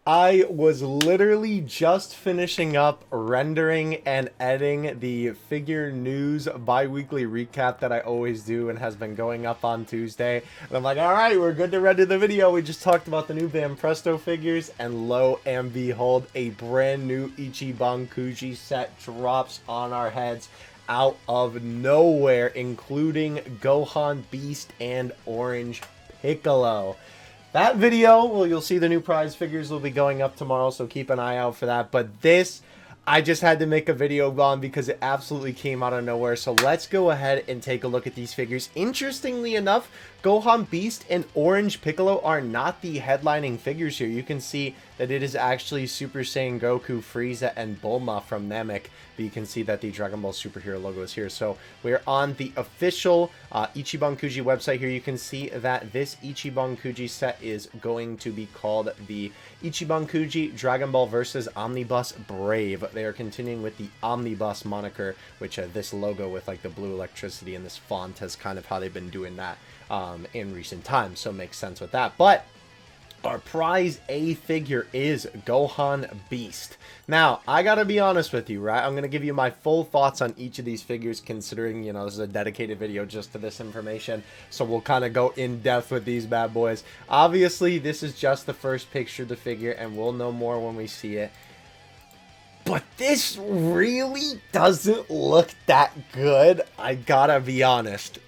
I was literally just finishing up rendering and editing the figure news bi-weekly recap that I always do and has been going up on Tuesday. And I'm like, all right, we're good to render the video. We just talked about the new Van Presto figures, and lo and behold, a brand new Ichiban KUJI set drops on our heads out of nowhere, including Gohan, Beast, and Orange Piccolo. That video, well, you'll see the new prize figures will be going up tomorrow, so keep an eye out for that. But this, I just had to make a video on because it absolutely came out of nowhere. So let's go ahead and take a look at these figures. Interestingly enough, Gohan, Beast, and Orange Piccolo are not the headlining figures here. You can see that it is actually Super Saiyan Goku, Frieza, and Bulma from NAMEK. But you can see that the Dragon Ball Superhero logo is here. So we're on the official Ichiban KUJI website here. You can see that this Ichiban KUJI set is going to be called the Ichiban KUJI Dragon Ball vs. Omnibus Brave. They are continuing with the Omnibus moniker, which this logo with like the blue electricity and this font is kind of how they've been doing that in recent times. So it makes sense with that. But our prize A figure is Gohan Beast. Now, I gotta be honest with you, right? I'm gonna give you my full thoughts on each of these figures, considering, you know, this is a dedicated video just to this information. So we'll kind of go in depth with these bad boys. Obviously, this is just the first picture of the figure, and we'll know more when we see it. But this really doesn't look that good, I gotta be honest.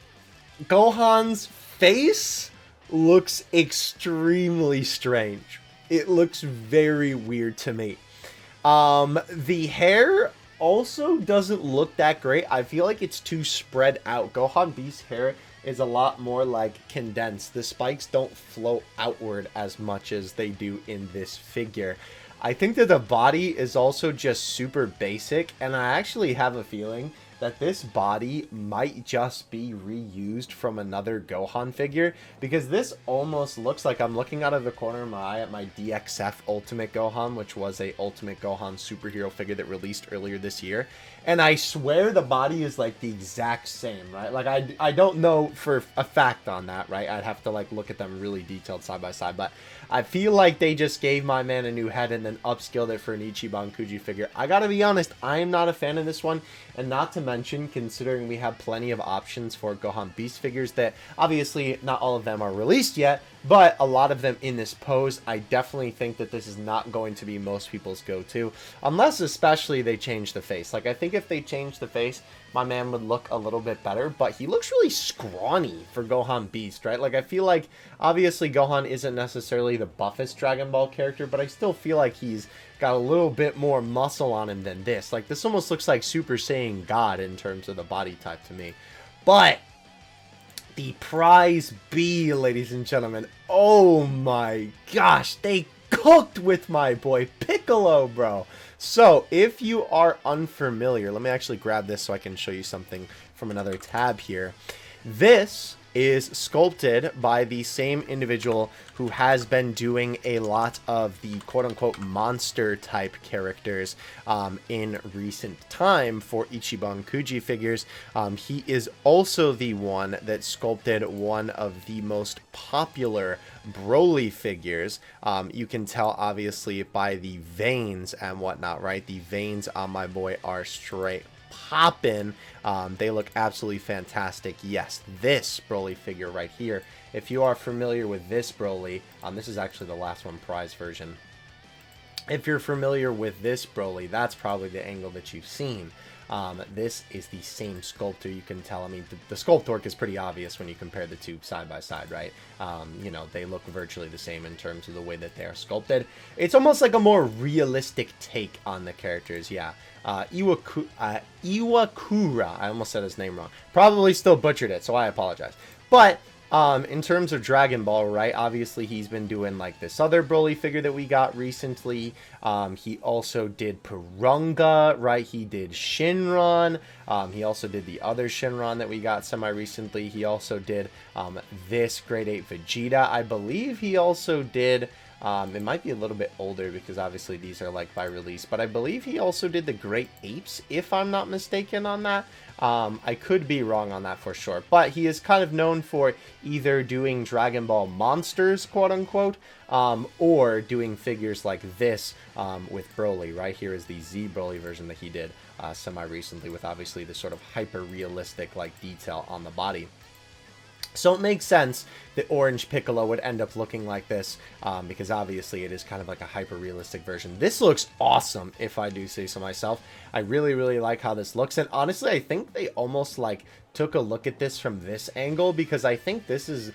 Gohan's face looks extremely strange. It looks very weird to me. The hair also doesn't look that great. I feel like it's too spread out. Gohan Beast's hair is a lot more like condensed. The spikes don't flow outward as much as they do in this figure. I think that the body is also just super basic, and I actually have a feeling that this body might just be reused from another Gohan figure, because this almost looks like, I'm looking out of the corner of my eye at my DXF Ultimate Gohan, which was a Ultimate Gohan superhero figure that released earlier this year, and I swear the body is like the exact same, right? Like I don't know for a fact on that, right? I'd have to like look at them really detailed side by side, but I feel like they just gave my man a new head and then upskilled it for an Ichiban KUJI figure. I gotta be honest, I am not a fan of this one, and not to mention, considering we have plenty of options for Gohan Beast figures that obviously not all of them are released yet, but a lot of them in this pose, I definitely think that this is not going to be most people's go-to, unless especially they change the face. Like, I think if they change the face, my man would look a little bit better, but he looks really scrawny for Gohan Beast, right? Like, I feel like, obviously, Gohan isn't necessarily the buffest Dragon Ball character, but I still feel like he's got a little bit more muscle on him than this. Like, this almost looks like Super Saiyan God in terms of the body type to me. But the prize B, ladies and gentlemen, oh my gosh, they cooked with my boy Piccolo, bro. So if you are unfamiliar, let me actually grab this so I can show you something from another tab here. This is sculpted by the same individual who has been doing a lot of the quote-unquote monster type characters in recent time for Ichiban KUJI figures. He is also the one that sculpted one of the most popular Broly figures. You can tell obviously by the veins and whatnot, right? The veins on my boy are straight poppin'. They look absolutely fantastic. Yes, this Broly figure right here, if you are familiar with this Broly, this is actually the last one prize version. If you're familiar with this Broly, that's probably the angle that you've seen. This is the same sculptor, you can tell. I mean, the sculpt work is pretty obvious when you compare the two side by side, right? You know, they look virtually the same in terms of the way that they are sculpted. It's almost like a more realistic take on the characters, yeah. Iwakura, I almost said his name wrong. Probably still butchered it, so I apologize. But in terms of Dragon Ball, right, obviously he's been doing like this other Broly figure that we got recently. He also did Purunga, right? He did Shinron. He also did the other Shinron that we got semi-recently. He also did this Grade 8 Vegeta. I believe he also did It might be a little bit older because obviously these are like by release, but I believe he also did the Great Apes, if I'm not mistaken on that. I could be wrong on that for sure, but he is kind of known for either doing Dragon Ball monsters, quote unquote, or doing figures like this with Broly. Right here is the Z Broly version that he did semi-recently, with obviously the sort of hyper-realistic like detail on the body. So it makes sense that Orange Piccolo would end up looking like this, because obviously it is kind of like a hyper-realistic version. This looks awesome, if I do say so myself. I really, really like how this looks, and honestly, I think they almost like took a look at this from this angle, because I think this is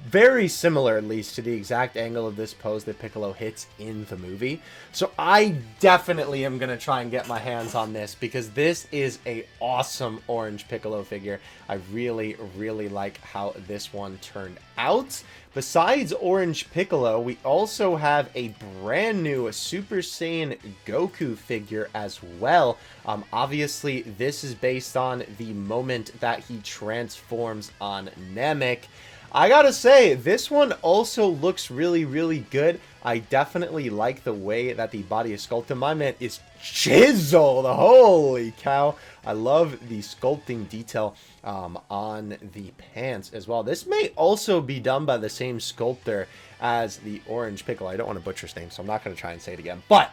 very similar, at least, to the exact angle of this pose that Piccolo hits in the movie. So I definitely am going to try and get my hands on this, because this is a awesome Orange Piccolo figure. I really, really like how this one turned out. Besides Orange Piccolo, we also have a brand new Super Saiyan Goku figure as well. Obviously, this is based on the moment that he transforms on Namek. I gotta say, this one also looks really, really good. I definitely like the way that the body is sculpted. My man is chiseled. Holy cow. I love the sculpting detail on the pants as well. This may also be done by the same sculptor as the Orange Piccolo. I don't want to butcher his name, so I'm not going to try and say it again. But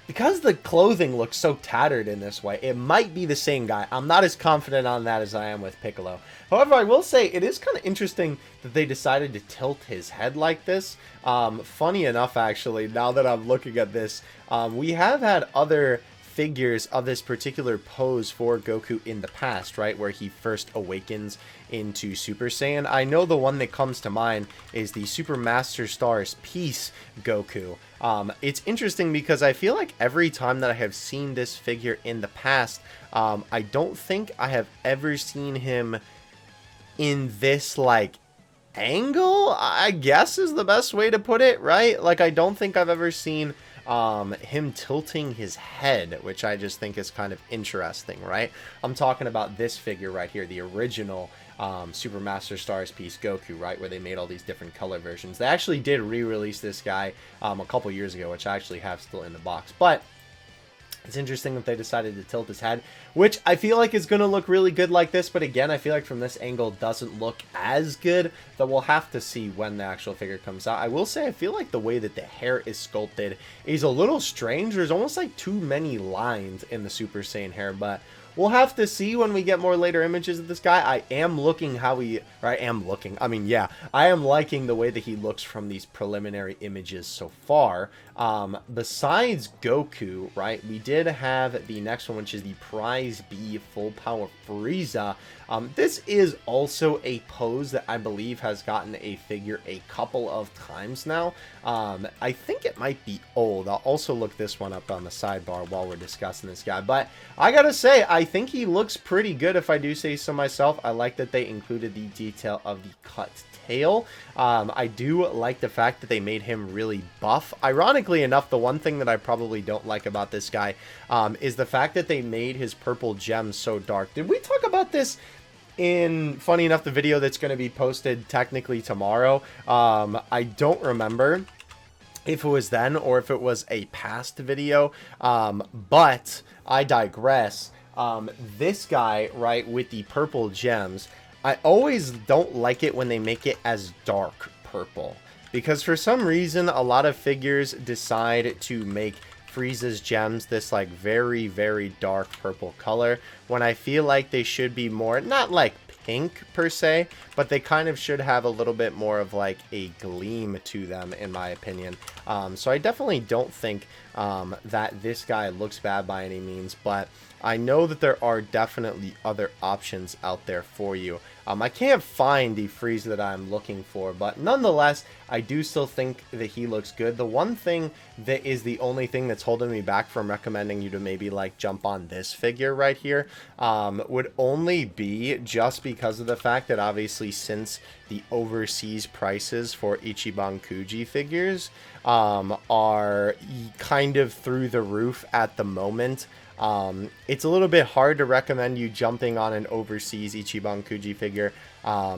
because the clothing looks so tattered in this way, it might be the same guy. I'm not as confident on that as I am with Piccolo. However, I will say it is kind of interesting that they decided to tilt his head like this. Funny enough, actually, now that I'm looking at this, we have had other figures of this particular pose for Goku in the past, right, where he first awakens into Super Saiyan. I know the one that comes to mind is the Super Master Stars Peace Goku. It's interesting because I feel like every time that I have seen this figure in the past, I don't think I have ever seen him in this, like, angle, I guess is the best way to put it, right? Like, I don't think I've ever seen him tilting his head, which I just think is kind of interesting, right? I'm talking about this figure right here, the original Super Master Stars Piece Goku, right, where they made all these different color versions. They actually did re-release this guy a couple years ago, which I actually have still in the box, but it's interesting that they decided to tilt his head, which I feel like is going to look really good like this, but again, I feel like from this angle doesn't look as good, though we'll have to see when the actual figure comes out. I will say I feel like the way that the hair is sculpted is a little strange. There's almost like too many lines in the Super Saiyan hair, but we'll have to see when we get more later images of this guy. I am liking the way that he looks from these preliminary images so far. Besides Goku, right, we did have the next one, which is the Prize B Full Power Frieza. This is also a pose that I believe has gotten a figure a couple of times now. I think it might be old. I'll also look this one up on the sidebar while we're discussing this guy. But I gotta say, I think he looks pretty good, if I do say so myself. I like that they included the detail of the cut tail. I do like the fact that they made him really buff. Ironically enough, the one thing that I probably don't like about this guy is the fact that they made his purple gems so dark. Did we talk about this in, funny enough, the video that's going to be posted technically tomorrow? I don't remember if it was then or if it was a past video, but I digress. This guy, right, with the purple gems, I always don't like it when they make it as dark purple, because for some reason a lot of figures decide to make Frieza's gems this like very, very dark purple color, when I feel like they should be more, not like pink per se, but they kind of should have a little bit more of like a gleam to them, in my opinion. So I definitely don't think that this guy looks bad by any means, but I know that there are definitely other options out there for you. I can't find the Frieza that I'm looking for, but nonetheless, I do still think that he looks good. The one thing that is the only thing that's holding me back from recommending you to maybe like jump on this figure right here would only be just because of the fact that obviously since the overseas prices for Ichiban Kuji figures are kind of through the roof at the moment. It's a little bit hard to recommend you jumping on an overseas Ichiban Kuji figure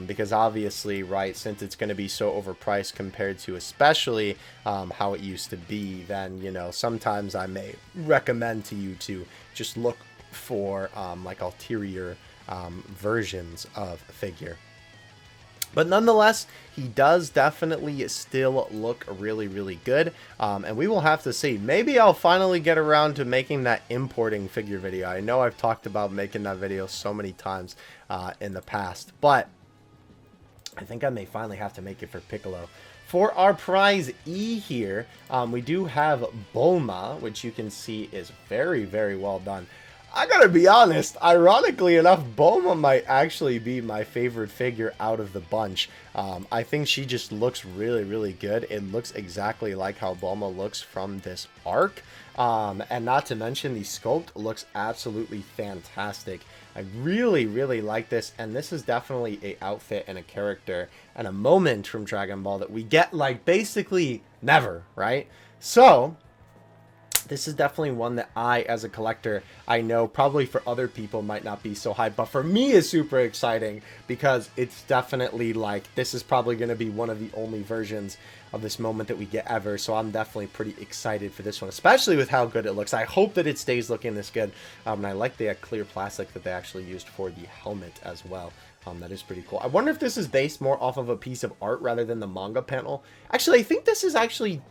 because obviously, right, since it's going to be so overpriced compared to especially how it used to be, then, you know, sometimes I may recommend to you to just look for like ulterior versions of a figure. But nonetheless, he does definitely still look really, really good. And we will have to see. Maybe I'll finally get around to making that importing figure video. I know I've talked about making that video so many times in the past. But I think I may finally have to make it for Piccolo. For our prize E here, we do have Bulma, which you can see is very, very well done. I gotta be honest, ironically enough, Bulma might actually be my favorite figure out of the bunch. I think she just looks really, really good. It looks exactly like how Bulma looks from this arc. And not to mention, the sculpt looks absolutely fantastic. I really, really like this, and this is definitely a outfit and a character and a moment from Dragon Ball that we get, like, basically never, right? So this is definitely one that I, as a collector, I know probably for other people might not be so hyped, but for me is super exciting because it's definitely like, this is probably going to be one of the only versions of this moment that we get ever, so I'm definitely pretty excited for this one, especially with how good it looks. I hope that it stays looking this good, and I like the clear plastic that they actually used for the helmet as well. That is pretty cool. I wonder if this is based more off of a piece of art rather than the manga panel. Actually, I think this is actually...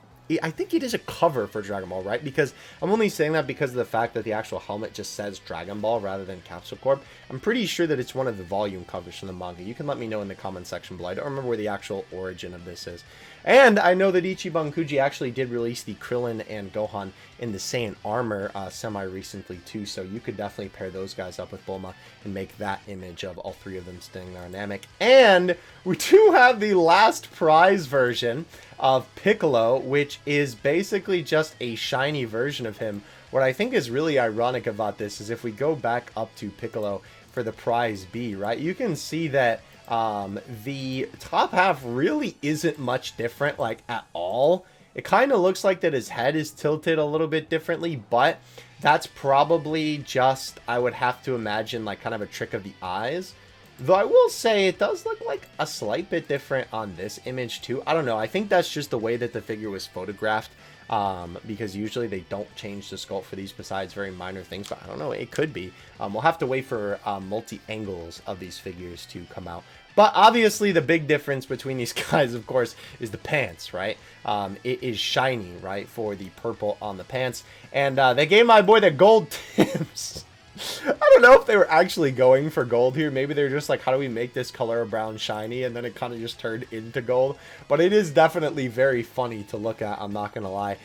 I think it is a cover for Dragon Ball, right? Because I'm only saying that because of the fact that the actual helmet just says Dragon Ball rather than Capsule Corp. I'm pretty sure that it's one of the volume covers from the manga. You can let me know in the comment section below. I don't remember where the actual origin of this is. And I know that Ichiban Kuji actually did release the Krillin and Gohan in the Saiyan armor semi-recently too, so you could definitely pair those guys up with Bulma and make that image of all three of them staying there on NAMEK. And we do have the last prize version of Piccolo, which is basically just a shiny version of him. What I think is really ironic about this is if we go back up to Piccolo for the prize B, right, you can see that the top half really isn't much different, like, at all. It kind of looks like that his head is tilted a little bit differently, but that's probably just, I would have to imagine, like, kind of a trick of the eyes. Though I will say it does look like a slight bit different on this image too. I don't know. I think that's just the way that the figure was photographed. Because usually they don't change the sculpt for these besides very minor things. But I don't know. It could be. We'll have to wait for multi-angles of these figures to come out. But obviously the big difference between these guys, of course, is the pants, right? It is shiny, right, for the purple on the pants. And they gave my boy the gold tips. I don't know if they were actually going for gold here. Maybe they're just like, how do we make this color brown shiny? And then it kind of just turned into gold. But it is definitely very funny to look at, I'm not going to lie.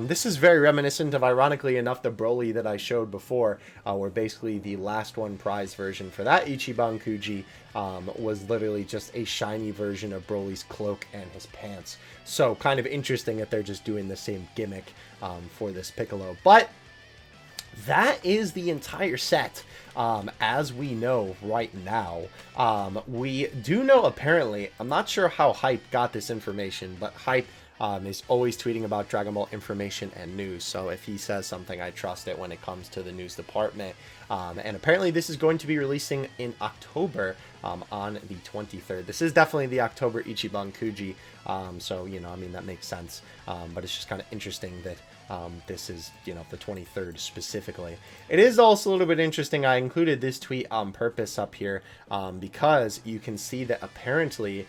This is very reminiscent of, ironically enough, the Broly that I showed before. Where basically the last one prize version for that Ichiban Kuji was literally just a shiny version of Broly's cloak and his pants. So kind of interesting that they're just doing the same gimmick for this Piccolo. But that is the entire set, as we know right now. We do know, apparently, I'm not sure how Hype got this information, but Hype is always tweeting about Dragon Ball information and news. So if he says something, I trust it when it comes to the news department. And apparently this is going to be releasing in October on the 23rd. This is definitely the October Ichiban Kuji. So, you know, I mean, that makes sense. But it's just kind of interesting that this is, you know, the 23rd specifically. It is also a little bit interesting. I included this tweet on purpose up here because you can see that apparently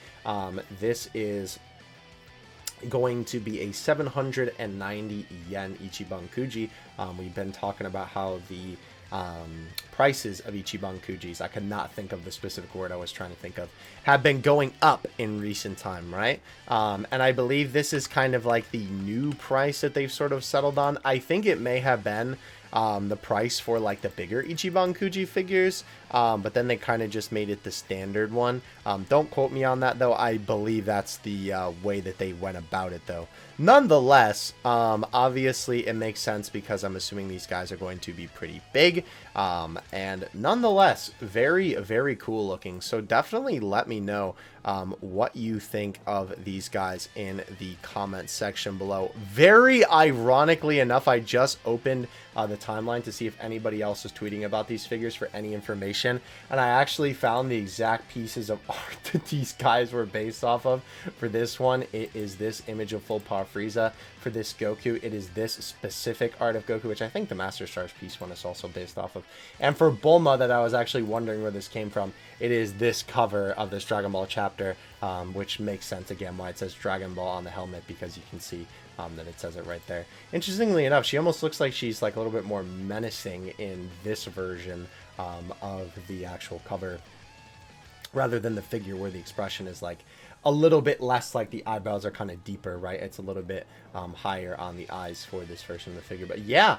this is going to be a 790 yen Ichiban Kuji. We've been talking about how the prices of Ichiban Kujis, I could not think of the specific word I was trying to think of, have been going up in recent time, right? And I believe this is kind of like the new price that they've sort of settled on. I think it may have been the price for like the bigger Ichiban Kuji figures, but then they kind of just made it the standard one. Don't quote me on that though. I believe that's the way that they went about it though. Nonetheless, obviously it makes sense because I'm assuming these guys are going to be pretty big, and nonetheless very, very cool looking. So definitely let me know what you think of these guys in the comment section below. Very ironically enough, I just opened the timeline to see if anybody else is tweeting about these figures for any information, and I actually found the exact pieces of art that these guys were based off of. For this one, it is this image of full power Frieza. For this Goku, it is this specific art of Goku, which I think the Master Stars piece one is also based off of. And for Bulma, that I was actually wondering where this came from, it is this cover of this Dragon Ball chapter, which makes sense again why it says Dragon Ball on the helmet, because you can see that it says it right there. Interestingly enough, she almost looks like she's like a little bit more menacing in this version of the actual cover, rather than the figure where the expression is like a little bit less, like the eyebrows are kind of deeper, right? It's a little bit higher on the eyes for this version of the figure. But yeah,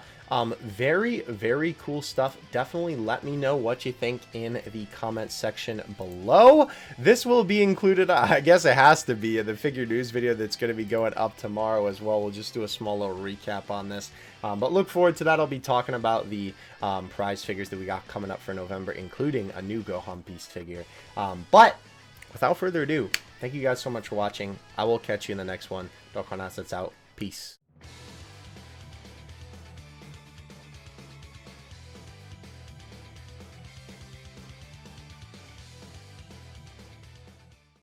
very, very cool stuff. Definitely let me know what you think in the comment section below. This will be included, I guess it has to be, in the figure news video that's going to be going up tomorrow as well. We'll just do a small little recap on this. But look forward to that. I'll be talking about the prize figures that we got coming up for November, including a new Gohan Beast figure. But without further ado, thank you guys so much for watching. I will catch you in the next one. Dokkan Assets out. Peace.